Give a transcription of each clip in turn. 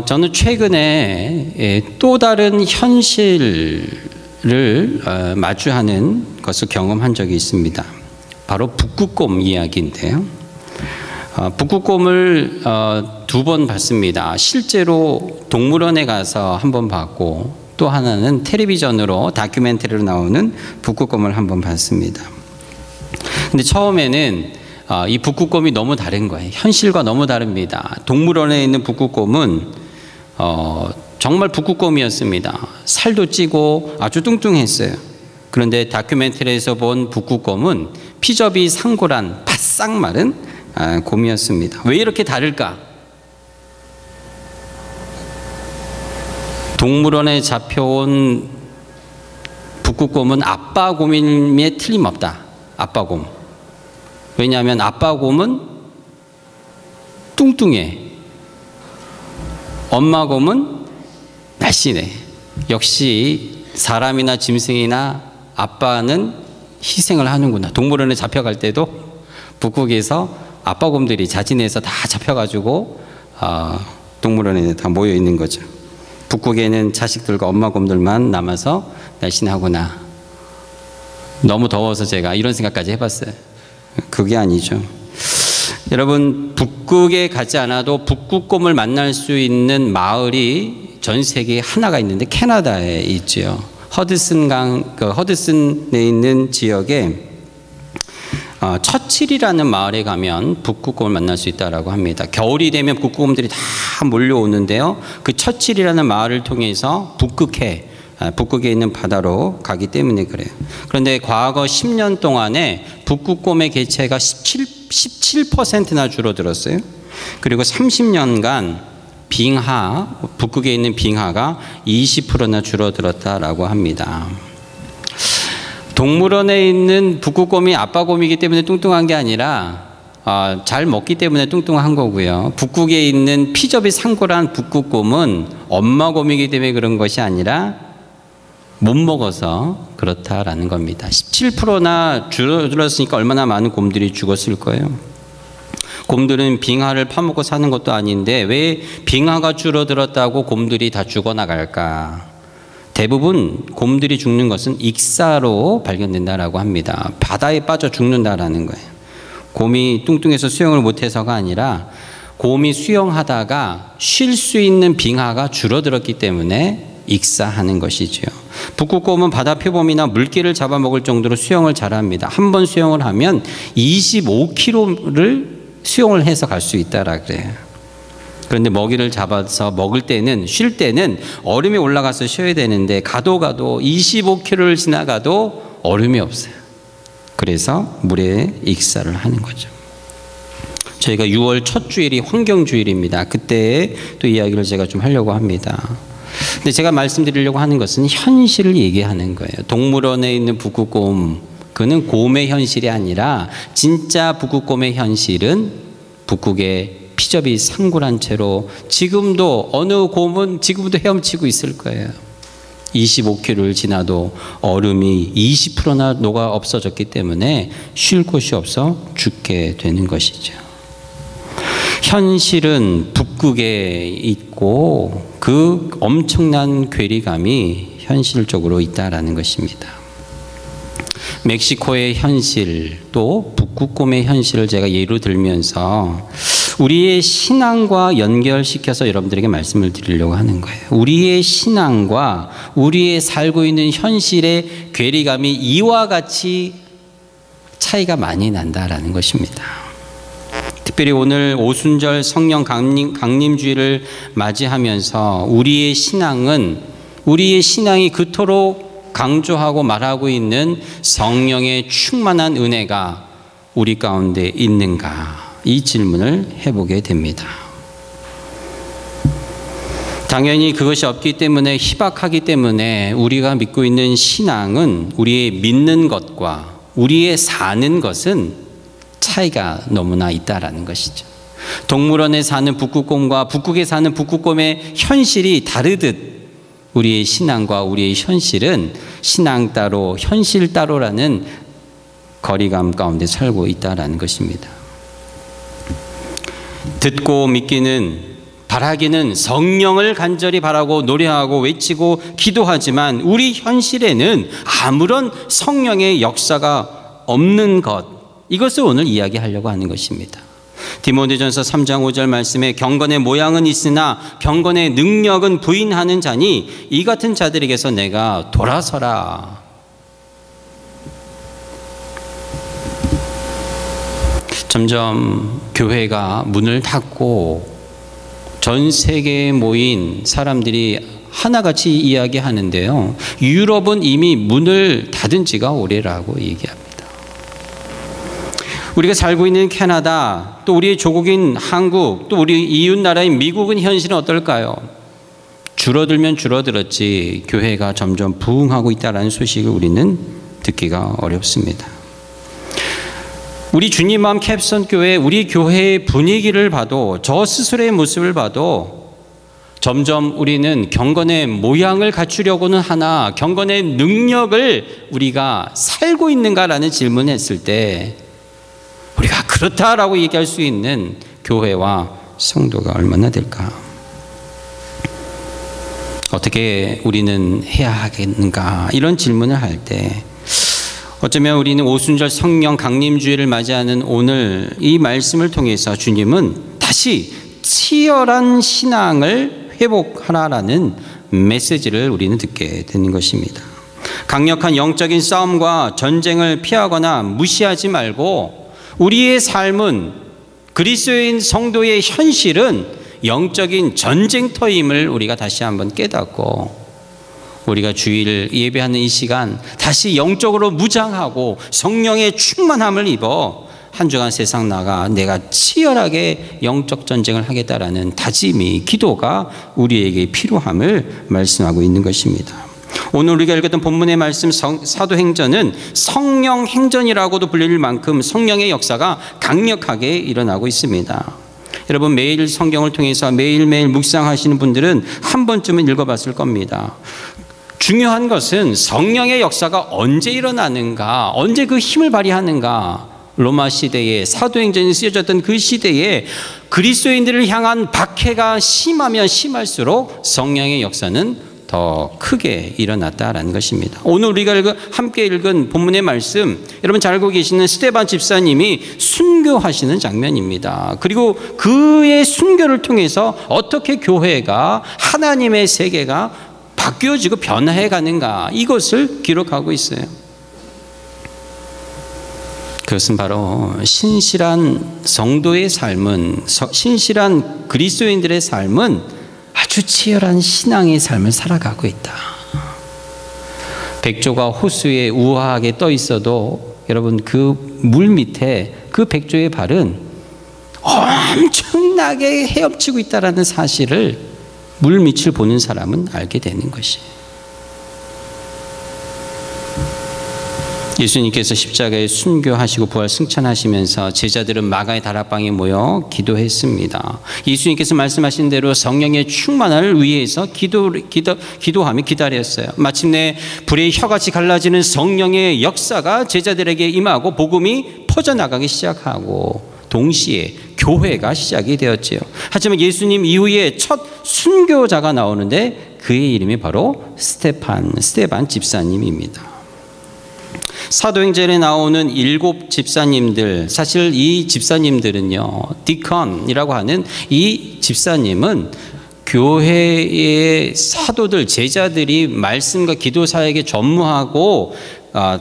저는 최근에 또 다른 현실을 마주하는 것을 경험한 적이 있습니다. 바로 북극곰 이야기인데요. 북극곰을 2번 봤습니다. 실제로 동물원에 가서 한 번 봤고, 또 하나는 텔레비전으로 다큐멘터리로 나오는 북극곰을 한 번 봤습니다. 근데 처음에는 이 북극곰이 너무 다른 거예요. 현실과 너무 다릅니다. 동물원에 있는 북극곰은 정말 북극곰이었습니다. 살도 찌고 아주 뚱뚱했어요. 그런데 다큐멘터리에서 본 북극곰은 피접이 상골한 바싹 마른 곰이었습니다. 왜 이렇게 다를까? 동물원에 잡혀온 북극곰은 아빠곰임에 틀림없다. 아빠곰. 왜냐하면 아빠곰은 뚱뚱해. 엄마곰은 날씬해. 역시 사람이나 짐승이나 아빠는 희생을 하는구나. 동물원에 잡혀갈 때도 북극에서 아빠곰들이 자진해서 다 잡혀가지고 동물원에 다 모여 있는 거죠. 북극에는 자식들과 엄마곰들만 남아서 날씬하구나. 너무 더워서 제가 이런 생각까지 해봤어요. 그게 아니죠. 여러분, 북극에 가지 않아도 북극곰을 만날 수 있는 마을이 전 세계에 하나가 있는데 캐나다에 있죠. 허드슨에 있는 지역에 처칠이라는 마을에 가면 북극곰을 만날 수 있다고 합니다. 겨울이 되면 북극곰들이 다 몰려오는데요. 그 처칠이라는 마을을 통해서 북극에 있는 바다로 가기 때문에 그래요. 그런데 과거 10년 동안에 북극곰의 개체가 17%나 줄어들었어요. 그리고 30년간 북극에 있는 빙하가 20%나 줄어들었다라고 합니다. 동물원에 있는 북극곰이 아빠곰이기 때문에 뚱뚱한 게 아니라 잘 먹기 때문에 뚱뚱한 거고요. 북극에 있는 피접이 상골한 북극곰은 엄마곰이기 때문에 그런 것이 아니라 못 먹어서 그렇다라는 겁니다. 17%나 줄어들었으니까 얼마나 많은 곰들이 죽었을 거예요. 곰들은 빙하를 파먹고 사는 것도 아닌데 왜 빙하가 줄어들었다고 곰들이 다 죽어나갈까? 대부분 곰들이 죽는 것은 익사로 발견된다라고 합니다. 바다에 빠져 죽는다라는 거예요. 곰이 뚱뚱해서 수영을 못해서가 아니라 곰이 수영하다가 쉴 수 있는 빙하가 줄어들었기 때문에 익사하는 것이죠. 북극곰은 바다 표범이나 물개를 잡아먹을 정도로 수영을 잘합니다. 한 번 수영을 하면 25km를 수영을 해서 갈 수 있다라 그래요. 그런데 먹이를 잡아서 먹을 때는, 쉴 때는 얼음에 올라가서 쉬어야 되는데 가도 25km를 지나가도 얼음이 없어요. 그래서 물에 익사를 하는 거죠. 저희가 6월 첫 주일이 환경주일입니다. 그때 또 이야기를 제가 좀 하려고 합니다. 근데 제가 말씀드리려고 하는 것은 현실을 얘기하는 거예요. 동물원에 있는 북극곰, 그는 곰의 현실이 아니라 진짜 북극곰의 현실은 북극의 피접이 상골한 채로 지금도 어느 곰은 지금도 헤엄치고 있을 거예요. 25km를 지나도 얼음이 20%나 녹아 없어졌기 때문에 쉴 곳이 없어 죽게 되는 것이죠. 현실은 북극에 있고 그 엄청난 괴리감이 현실적으로 있다라는 것입니다. 멕시코의 현실, 또 북극곰의 현실을 제가 예로 들면서 우리의 신앙과 연결시켜서 여러분들에게 말씀을 드리려고 하는 거예요. 우리의 신앙과 우리의 살고 있는 현실의 괴리감이 이와 같이 차이가 많이 난다라는 것입니다. 특별히 오늘 오순절 성령 강림주일을 맞이하면서 우리의 신앙이 그토록 강조하고 말하고 있는 성령의 충만한 은혜가 우리 가운데 있는가? 이 질문을 해보게 됩니다. 당연히 그것이 없기 때문에, 희박하기 때문에 우리가 믿고 있는 신앙은, 우리의 믿는 것과 우리의 사는 것은 차이가 너무나 있다라는 것이죠. 동물원에 사는 북극곰과 북극에 사는 북극곰의 현실이 다르듯 우리의 신앙과 우리의 현실은 신앙 따로 현실 따로라는 거리감 가운데 살고 있다라는 것입니다. 듣고 믿기는 바라기는 성령을 간절히 바라고 노래하고 외치고 기도하지만 우리 현실에는 아무런 성령의 역사가 없는 것, 이것을 오늘 이야기하려고 하는 것입니다. 디모데전서 3장 5절 말씀에 경건의 모양은 있으나 경건의 능력은 부인하는 자니 이 같은 자들에게서 내가 돌아서라. 점점 교회가 문을 닫고 전 세계에 모인 사람들이 하나같이 이야기하는데요, 유럽은 이미 문을 닫은 지가 오래라고 얘기합니다. 우리가 살고 있는 캐나다, 또 우리의 조국인 한국, 또 우리 이웃 나라인 미국은 현실은 어떨까요? 줄어들면 줄어들었지 교회가 점점 부흥하고 있다는 소식을 우리는 듣기가 어렵습니다. 우리 주님 마음 캡슨 교회, 우리 교회의 분위기를 봐도, 저 스스로의 모습을 봐도 점점 우리는 경건의 모양을 갖추려고는 하나 경건의 능력을 우리가 살고 있는가라는 질문을 했을 때 우리가 그렇다라고 얘기할 수 있는 교회와 성도가 얼마나 될까? 어떻게 우리는 해야 하겠는가? 이런 질문을 할 때 어쩌면 우리는 오순절 성령 강림주일을 맞이하는 오늘 이 말씀을 통해서 주님은 다시 치열한 신앙을 회복하라라는 메시지를 우리는 듣게 되는 것입니다. 강력한 영적인 싸움과 전쟁을 피하거나 무시하지 말고 우리의 삶은, 그리스도인 성도의 현실은 영적인 전쟁터임을 우리가 다시 한번 깨닫고 우리가 주일 예배하는 이 시간 다시 영적으로 무장하고 성령의 충만함을 입어 한 주간 세상 나가 내가 치열하게 영적 전쟁을 하겠다라는 다짐이, 기도가 우리에게 필요함을 말씀하고 있는 것입니다. 오늘 우리가 읽었던 본문의 말씀 사도행전은 성령 행전이라고도 불릴 만큼 성령의 역사가 강력하게 일어나고 있습니다. 여러분, 매일 성경을 통해서 매일매일 묵상하시는 분들은 한 번쯤은 읽어봤을 겁니다. 중요한 것은 성령의 역사가 언제 일어나는가, 언제 그 힘을 발휘하는가. 로마 시대에 사도행전이 쓰여졌던 그 시대에 그리스도인들을 향한 박해가 심하면 심할수록 성령의 역사는 더 크게 일어났다라는 것입니다. 오늘 우리가 함께 읽은 본문의 말씀, 여러분 잘 알고 계시는 스데반 집사님이 순교하시는 장면입니다. 그리고 그의 순교를 통해서 어떻게 교회가, 하나님의 세계가 바뀌어지고 변화해 가는가, 이것을 기록하고 있어요. 그것은 바로 신실한 성도의 삶은, 신실한 그리스도인들의 삶은 아주 치열한 신앙의 삶을 살아가고 있다. 백조가 호수에 우아하게 떠 있어도 여러분 그 물 밑에 그 백조의 발은 엄청나게 헤엄치고 있다는 사실을 물 밑을 보는 사람은 알게 되는 것이에요. 예수님께서 십자가에 순교하시고 부활 승천하시면서 제자들은 마가의 다락방에 모여 기도했습니다. 예수님께서 말씀하신 대로 성령의 충만함을 위해서 기도하며 기다렸어요. 마침내 불의 혀같이 갈라지는 성령의 역사가 제자들에게 임하고 복음이 퍼져나가기 시작하고 동시에 교회가 시작이 되었지요. 하지만 예수님 이후에 첫 순교자가 나오는데 그의 이름이 바로 스데반 집사님입니다. 사도행전에 나오는 7 집사님들, 사실 이 집사님들은요, 디컨이라고 하는 이 집사님은 교회의 사도들, 제자들이 말씀과 기도 사역에 전무하고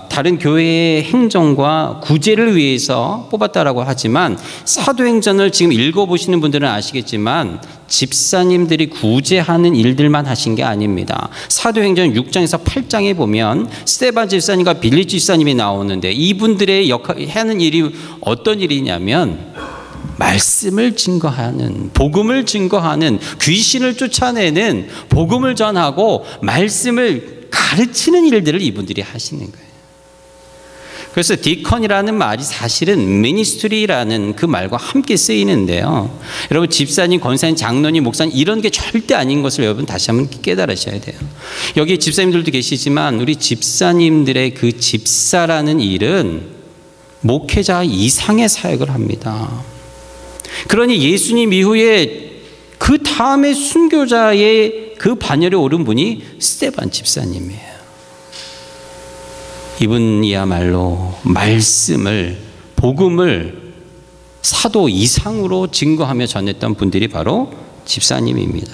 다른 교회의 행정과 구제를 위해서 뽑았다라고 하지만, 사도행전을 지금 읽어보시는 분들은 아시겠지만 집사님들이 구제하는 일들만 하신 게 아닙니다. 사도행전 6장에서 8장에 보면 스데반 집사님과 빌리 집사님이 나오는데 이분들의 하는 일이 어떤 일이냐면 말씀을 증거하는, 복음을 증거하는, 귀신을 쫓아내는, 복음을 전하고 말씀을 가르치는 일들을 이분들이 하시는 거예요. 그래서 디컨이라는 말이 사실은 미니스트리라는 그 말과 함께 쓰이는데요. 여러분, 집사님, 권사님, 장로님, 목사님 이런 게 절대 아닌 것을 여러분 다시 한번 깨달으셔야 돼요. 여기 집사님들도 계시지만 우리 집사님들의 그 집사라는 일은 목회자 이상의 사역을 합니다. 그러니 예수님 이후에 그 다음에 순교자의 그 반열에 오른 분이 스데반 집사님이에요. 이분이야말로 말씀을, 복음을 사도 이상으로 증거하며 전했던 분들이 바로 집사님입니다.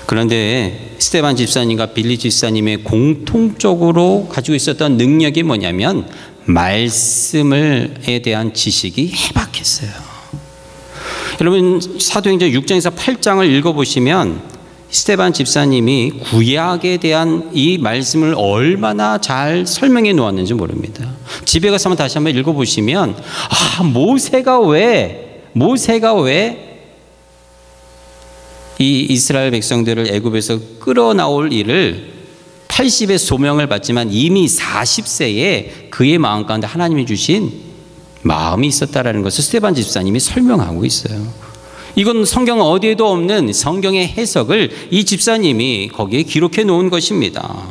그런데 스데반 집사님과 빌리 집사님의 공통적으로 가지고 있었던 능력이 뭐냐면 말씀에 대한 지식이 해박했어요. 여러분 사도행전 6장에서 8장을 읽어보시면 스데반 집사님이 구약에 대한 이 말씀을 얼마나 잘 설명해 놓았는지 모릅니다. 집에 가서 한번 다시 한번 읽어보시면 모세가 왜 이 이스라엘 백성들을 애굽에서 끌어나올 일을 80의 소명을 받지만 이미 40세에 그의 마음 가운데 하나님이 주신 마음이 있었다라는 것을 스데반 집사님이 설명하고 있어요. 이건 성경 어디에도 없는 성경의 해석을 이 집사님이 거기에 기록해 놓은 것입니다.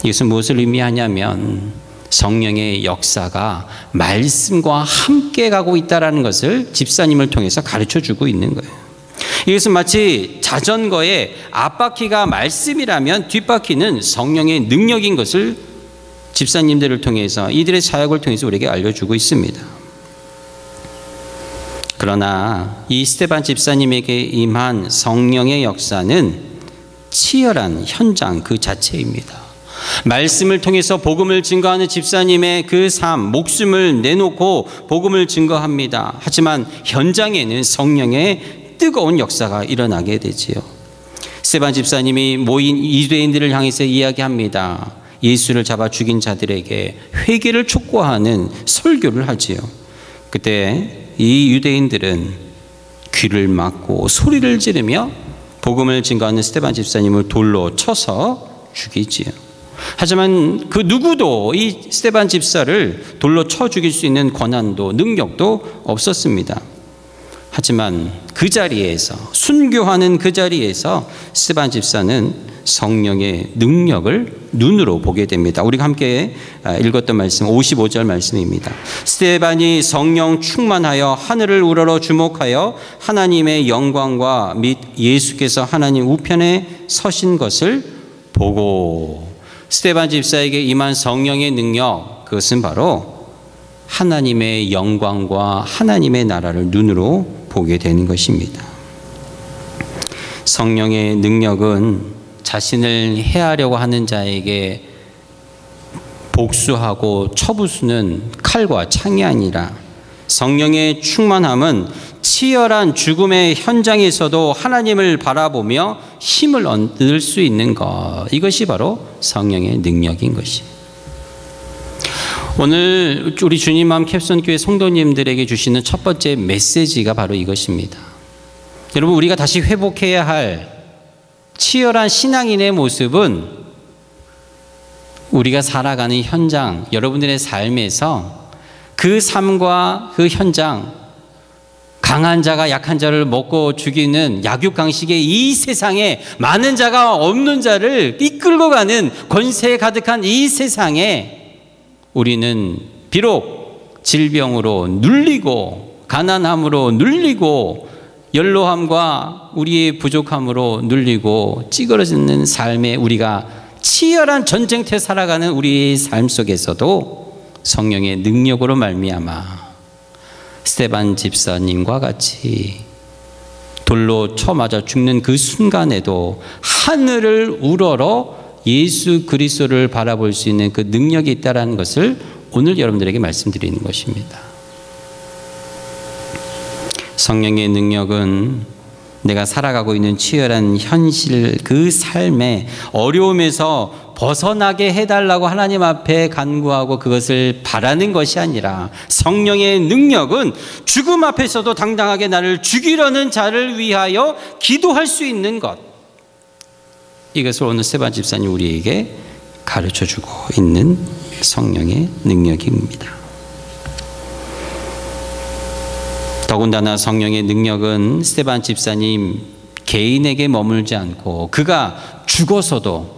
이것은 무엇을 의미하냐면 성령의 역사가 말씀과 함께 가고 있다는 것을 집사님을 통해서 가르쳐 주고 있는 거예요. 이것은 마치 자전거의 앞바퀴가 말씀이라면 뒷바퀴는 성령의 능력인 것을 집사님들을 통해서 이들의 사역을 통해서 우리에게 알려주고 있습니다. 그러나 이 스데반 집사님에게 임한 성령의 역사는 치열한 현장 그 자체입니다. 말씀을 통해서 복음을 증거하는 집사님의 그 삶, 목숨을 내놓고 복음을 증거합니다. 하지만 현장에는 성령의 뜨거운 역사가 일어나게 되지요. 스데반 집사님이 모인 유대인들을 향해서 이야기합니다. 예수를 잡아 죽인 자들에게 회개를 촉구하는 설교를 하지요. 그때 이 유대인들은 귀를 막고 소리를 지르며 복음을 증거하는 스데반 집사님을 돌로 쳐서 죽이지요. 하지만 그 누구도 이 스데반 집사를 돌로 쳐 죽일 수 있는 권한도 능력도 없었습니다. 하지만 그 자리에서 순교하는 그 자리에서 스데반 집사는 성령의 능력을 눈으로 보게 됩니다. 우리가 함께 읽었던 말씀 55절 말씀입니다. 스데반이 성령 충만하여 하늘을 우러러 주목하여 하나님의 영광과 및 예수께서 하나님 우편에 서신 것을 보고, 스데반 집사에게 임한 성령의 능력, 그것은 바로 하나님의 영광과 하나님의 나라를 눈으로 보게 되는 것입니다. 성령의 능력은 자신을 해하려고 하는 자에게 복수하고 쳐부수는 칼과 창이 아니라, 성령의 충만함은 치열한 죽음의 현장에서도 하나님을 바라보며 힘을 얻을 수 있는 것, 이것이 바로 성령의 능력인 것입니다. 오늘 우리 주님맘 캡슨교회 성도님들에게 주시는 첫 번째 메시지가 바로 이것입니다. 여러분, 우리가 다시 회복해야 할 치열한 신앙인의 모습은 우리가 살아가는 현장, 여러분들의 삶에서 그 삶과 그 현장, 강한 자가 약한 자를 먹고 죽이는 약육강식의 이 세상에 많은 자가 없는 자를 이끌고 가는 권세에 가득한 이 세상에 우리는 비록 질병으로 눌리고 가난함으로 눌리고 연로함과 우리의 부족함으로 눌리고 찌그러지는 삶에 우리가 치열한 전쟁터에 살아가는 우리의 삶 속에서도 성령의 능력으로 말미암아 스데반 집사님과 같이 돌로 쳐맞아 죽는 그 순간에도 하늘을 우러러 예수 그리스도를 바라볼 수 있는 그 능력이 있다는 것을 오늘 여러분들에게 말씀드리는 것입니다. 성령의 능력은 내가 살아가고 있는 치열한 현실, 그 삶의 어려움에서 벗어나게 해달라고 하나님 앞에 간구하고 그것을 바라는 것이 아니라, 성령의 능력은 죽음 앞에서도 당당하게 나를 죽이려는 자를 위하여 기도할 수 있는 것, 이것을 오늘 스데반 집사님 우리에게 가르쳐주고 있는 성령의 능력입니다. 더군다나 성령의 능력은 스데반 집사님 개인에게 머물지 않고 그가 죽어서도,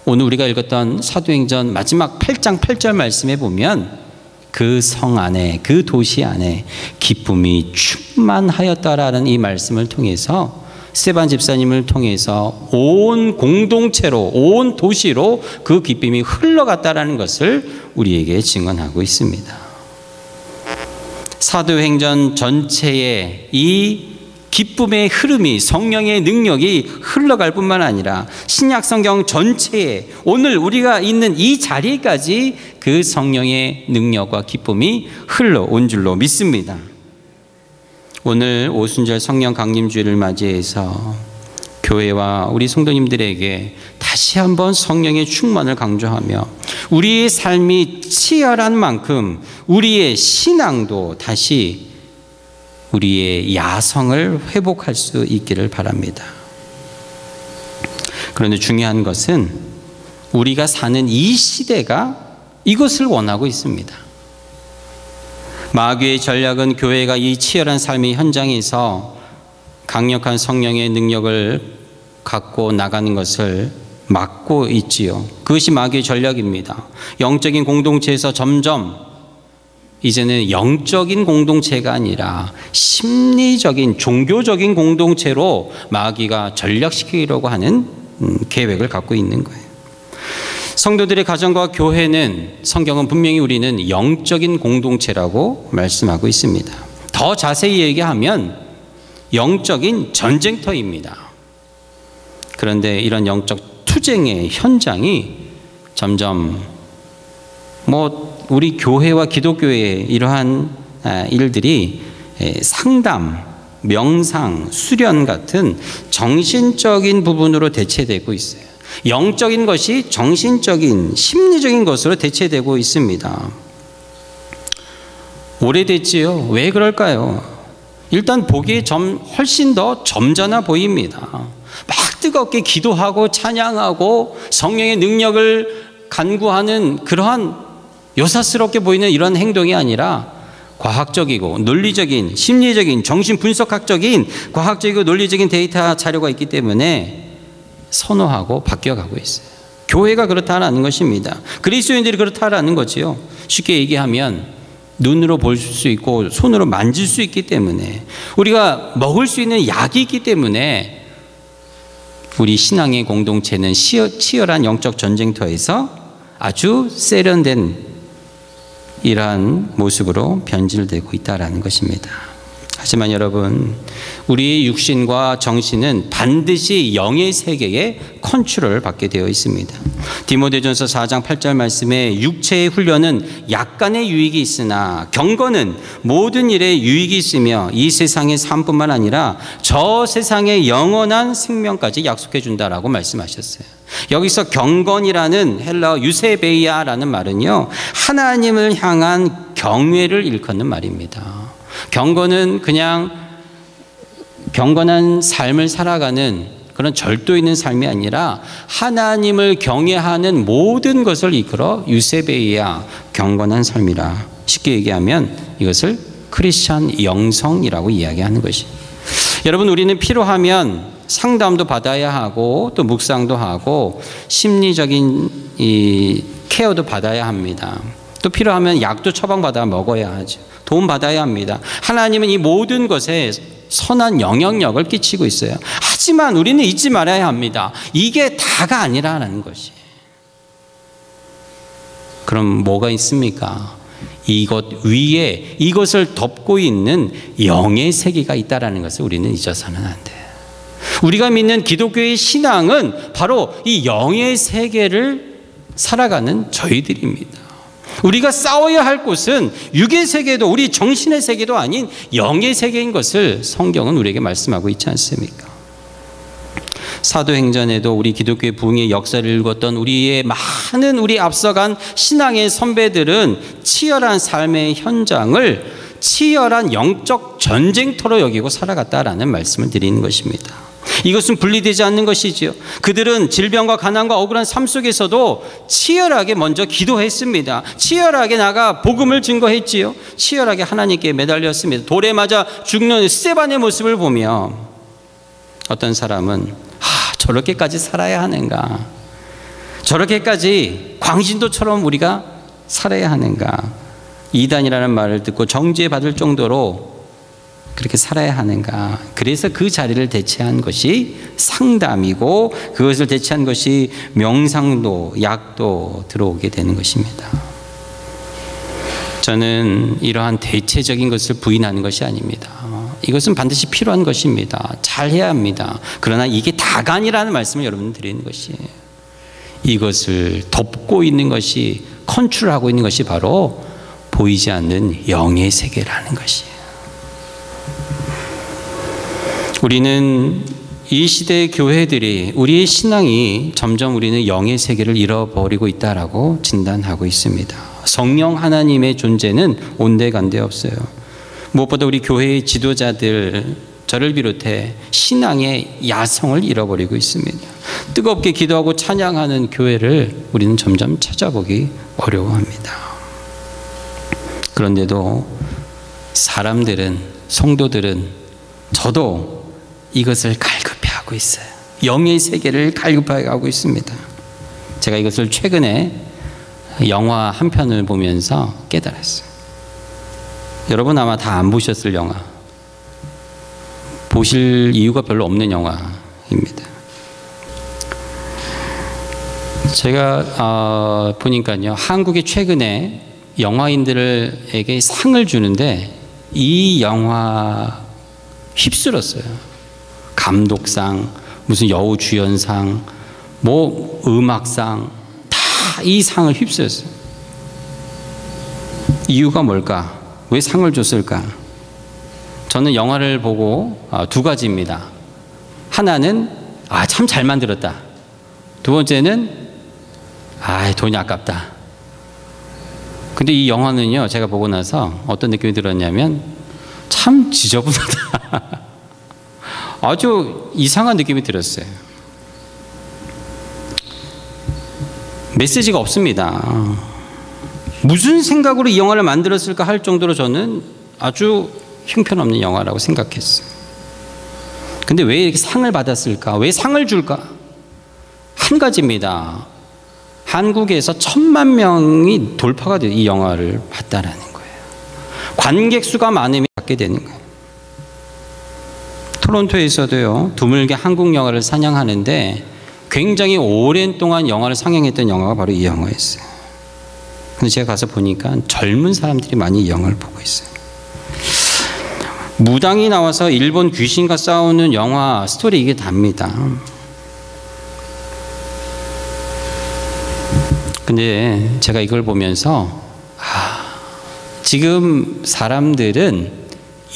오늘 우리가 읽었던 사도행전 마지막 8장 8절 말씀에 보면 그 성 안에, 그 도시 안에 기쁨이 충만하였다라는 이 말씀을 통해서, 스데반 집사님을 통해서 온 공동체로, 온 도시로 그 기쁨이 흘러갔다라는 것을 우리에게 증언하고 있습니다. 사도행전 전체에 이 기쁨의 흐름이, 성령의 능력이 흘러갈 뿐만 아니라 신약성경 전체에, 오늘 우리가 있는 이 자리까지 그 성령의 능력과 기쁨이 흘러온 줄로 믿습니다. 오늘 오순절 성령 강림주일을 맞이해서 교회와 우리 성도님들에게 다시 한번 성령의 충만을 강조하며 우리의 삶이 치열한 만큼 우리의 신앙도 다시 우리의 야성을 회복할 수 있기를 바랍니다. 그런데 중요한 것은 우리가 사는 이 시대가 이것을 원하고 있습니다. 마귀의 전략은 교회가 이 치열한 삶의 현장에서 강력한 성령의 능력을 갖고 나가는 것을 막고 있지요. 그것이 마귀의 전략입니다. 영적인 공동체에서 점점 이제는 영적인 공동체가 아니라 심리적인, 종교적인 공동체로 마귀가 전략시키려고 하는 계획을 갖고 있는 거예요. 성도들의 가정과 교회는, 성경은 분명히 우리는 영적인 공동체라고 말씀하고 있습니다. 더 자세히 얘기하면 영적인 전쟁터입니다. 그런데 이런 영적 투쟁의 현장이 점점 우리 교회와 기독교의 이러한 일들이 상담, 명상, 수련 같은 정신적인 부분으로 대체되고 있어요. 영적인 것이 정신적인, 심리적인 것으로 대체되고 있습니다. 오래됐지요. 왜 그럴까요? 일단 보기에 훨씬 더 점잖아 보입니다. 막 뜨겁게 기도하고 찬양하고 성령의 능력을 간구하는 그러한 요사스럽게 보이는 이런 행동이 아니라 과학적이고 논리적인, 심리적인, 정신분석학적인, 과학적이고 논리적인 데이터 자료가 있기 때문에 선호하고 바뀌어가고 있어요. 교회가 그렇다는 것입니다. 그리스도인들이 그렇다는 거지요. 쉽게 얘기하면 눈으로 볼 수 있고 손으로 만질 수 있기 때문에, 우리가 먹을 수 있는 약이 있기 때문에 우리 신앙의 공동체는 치열한 영적 전쟁터에서 아주 세련된 이러한 모습으로 변질되고 있다는 것입니다. 하지만 여러분, 우리의 육신과 정신은 반드시 영의 세계에 컨트롤을 받게 되어 있습니다. 디모데전서 4장 8절 말씀에 육체의 훈련은 약간의 유익이 있으나 경건은 모든 일에 유익이 있으며 이 세상의 삶뿐만 아니라 저 세상의 영원한 생명까지 약속해 준다라고 말씀하셨어요. 여기서 경건이라는 헬라어 유세베이아라는 말은요, 하나님을 향한 경외를 일컫는 말입니다. 경건은 그냥 경건한 삶을 살아가는 그런 절도 있는 삶이 아니라 하나님을 경외하는 모든 것을 이끌어 유세베이아, 경건한 삶이라. 쉽게 얘기하면 이것을 크리스찬 영성이라고 이야기하는 것이. 여러분, 우리는 필요하면 상담도 받아야 하고 또 묵상도 하고 심리적인 이 케어도 받아야 합니다. 또 필요하면 약도 처방받아 먹어야 하죠. 도움 받아야 합니다. 하나님은 이 모든 것에 선한 영향력을 끼치고 있어요. 하지만 우리는 잊지 말아야 합니다. 이게 다가 아니라는 것이. 그럼 뭐가 있습니까? 이것 위에 이것을 덮고 있는 영의 세계가 있다는 것을 우리는 잊어서는 안 돼요. 우리가 믿는 기독교의 신앙은 바로 이 영의 세계를 살아가는 저희들입니다. 우리가 싸워야 할 곳은 육의 세계도 우리 정신의 세계도 아닌 영의 세계인 것을 성경은 우리에게 말씀하고 있지 않습니까? 사도행전에도 우리 기독교의 부흥의 역사를 읽었던 우리의 많은 우리 앞서간 신앙의 선배들은 치열한 삶의 현장을 치열한 영적 전쟁터로 여기고 살아갔다라는 말씀을 드리는 것입니다. 이것은 분리되지 않는 것이지요. 그들은 질병과 가난과 억울한 삶 속에서도 치열하게 먼저 기도했습니다. 치열하게 나가 복음을 증거했지요. 치열하게 하나님께 매달렸습니다. 돌에 맞아 죽는 스데반의 모습을 보며 어떤 사람은 저렇게까지 살아야 하는가, 저렇게까지 광신도처럼 우리가 살아야 하는가, 이단이라는 말을 듣고 정죄받을 정도로 그렇게 살아야 하는가. 그래서 그 자리를 대체한 것이 상담이고 그것을 대체한 것이 명상도 약도 들어오게 되는 것입니다. 저는 이러한 대체적인 것을 부인하는 것이 아닙니다. 이것은 반드시 필요한 것입니다. 잘해야 합니다. 그러나 이게 다가 아니라는 말씀을 여러분 드리는 것이에요. 이것을 덮고 있는 것이, 컨트롤하고 있는 것이 바로 보이지 않는 영의 세계라는 것이에요. 우리는 이 시대의 교회들이, 우리의 신앙이 점점 우리는 영의 세계를 잃어버리고 있다라고 진단하고 있습니다. 성령 하나님의 존재는 온데간데 없어요. 무엇보다 우리 교회의 지도자들, 저를 비롯해 신앙의 야성을 잃어버리고 있습니다. 뜨겁게 기도하고 찬양하는 교회를 우리는 점점 찾아보기 어려워합니다. 그런데도 사람들은, 성도들은, 저도 이것을 갈급해하고 있어요. 영의 세계를 갈급해하고 있습니다. 제가 이것을 최근에 영화 한 편을 보면서 깨달았어요. 여러분 아마 다 안 보셨을 영화, 보실 이유가 별로 없는 영화입니다. 제가 보니까요, 한국에 최근에 영화인들에게 상을 주는데 이 영화 휩쓸었어요. 감독상, 무슨 여우주연상, 뭐 음악상, 다 이 상을 휩쓸었어요. 이유가 뭘까? 왜 상을 줬을까? 저는 영화를 보고 두 가지입니다. 하나는 참 잘 만들었다. 두 번째는 돈이 아깝다. 근데 이 영화는요, 제가 보고 나서 어떤 느낌이 들었냐면 참 지저분하다. 아주 이상한 느낌이 들었어요. 메시지가 없습니다. 무슨 생각으로 이 영화를 만들었을까 할 정도로 저는 아주 형편없는 영화라고 생각했어요. 근데 왜 이렇게 상을 받았을까? 왜 상을 줄까? 한 가지입니다. 한국에서 1000만 명이 돌파가 돼요. 이 영화를 봤다라는 거예요. 관객 수가 많으면 받게 되는 거예요. 토론토에서도요, 드물게 한국 영화를 상영하는데 굉장히 오랜 동안 영화를 상영했던 영화가 바로 이 영화였어요. 근데 제가 가서 보니까 젊은 사람들이 많이 이 영화를 보고 있어요. 무당이 나와서 일본 귀신과 싸우는 영화 스토리 이게 답니다. 근데 제가 이걸 보면서 지금 사람들은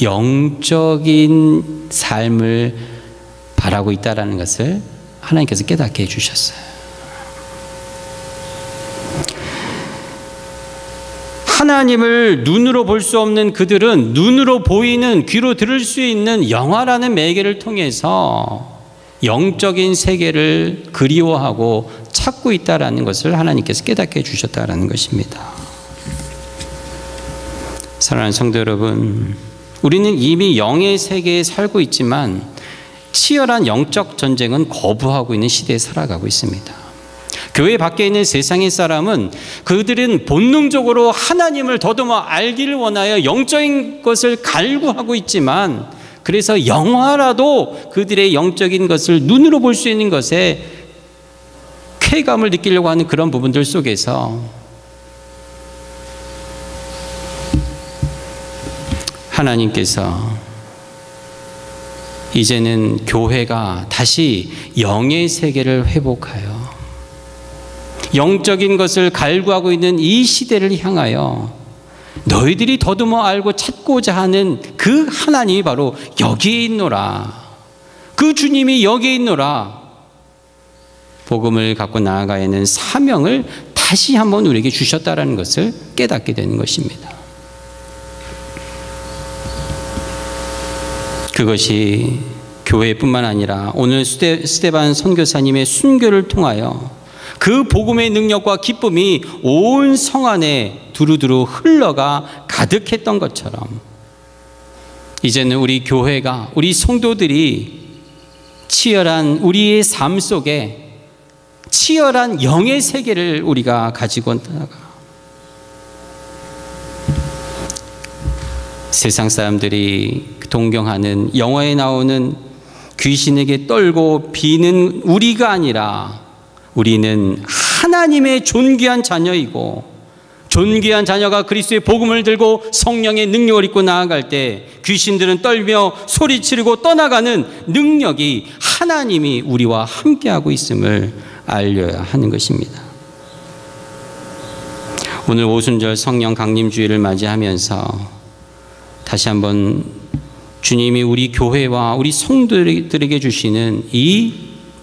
영적인 삶을 바라고 있다는 것을 하나님께서 깨닫게 해주셨어요. 하나님을 눈으로 볼 수 없는 그들은 눈으로 보이는, 귀로 들을 수 있는 영화라는 매개를 통해서 영적인 세계를 그리워하고 찾고 있다는 것을 하나님께서 깨닫게 해주셨다는 것입니다. 사랑하는 성도 여러분, 우리는 이미 영의 세계에 살고 있지만 치열한 영적 전쟁은 거부하고 있는 시대에 살아가고 있습니다. 교회 밖에 있는 세상의 사람은 그들은 본능적으로 하나님을 더더머 알기를 원하여 영적인 것을 갈구하고 있지만, 그래서 영화라도 그들의 영적인 것을 눈으로 볼 수 있는 것에 쾌감을 느끼려고 하는 그런 부분들 속에서 하나님께서 이제는 교회가 다시 영의 세계를 회복하여 영적인 것을 갈구하고 있는 이 시대를 향하여 너희들이 더듬어 알고 찾고자 하는 그 하나님이 바로 여기에 있노라, 그 주님이 여기에 있노라, 복음을 갖고 나아가야 하는 사명을 다시 한번 우리에게 주셨다는 것을 깨닫게 되는 것입니다. 그것이 교회뿐만 아니라 오늘 스데반 선교사님의 순교를 통하여 그 복음의 능력과 기쁨이 온 성 안에 두루두루 흘러가 가득했던 것처럼 이제는 우리 교회가, 우리 성도들이 치열한 우리의 삶 속에 치열한 영의 세계를 우리가 가지고 나가 세상 사람들이 동경하는 영화에 나오는 귀신에게 떨고 비는 우리가 아니라 우리는 하나님의 존귀한 자녀이고, 존귀한 자녀가 그리스도의 복음을 들고 성령의 능력을 입고 나아갈 때 귀신들은 떨며 소리치르고 떠나가는 능력이 하나님이 우리와 함께하고 있음을 알려야 하는 것입니다. 오늘 오순절 성령 강림주일을 맞이하면서 다시 한번 주님이 우리 교회와 우리 성도들에게 주시는 이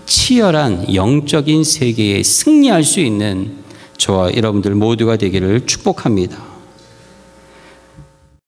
치열한 영적인 세계에 승리할 수 있는 저와 여러분들 모두가 되기를 축복합니다.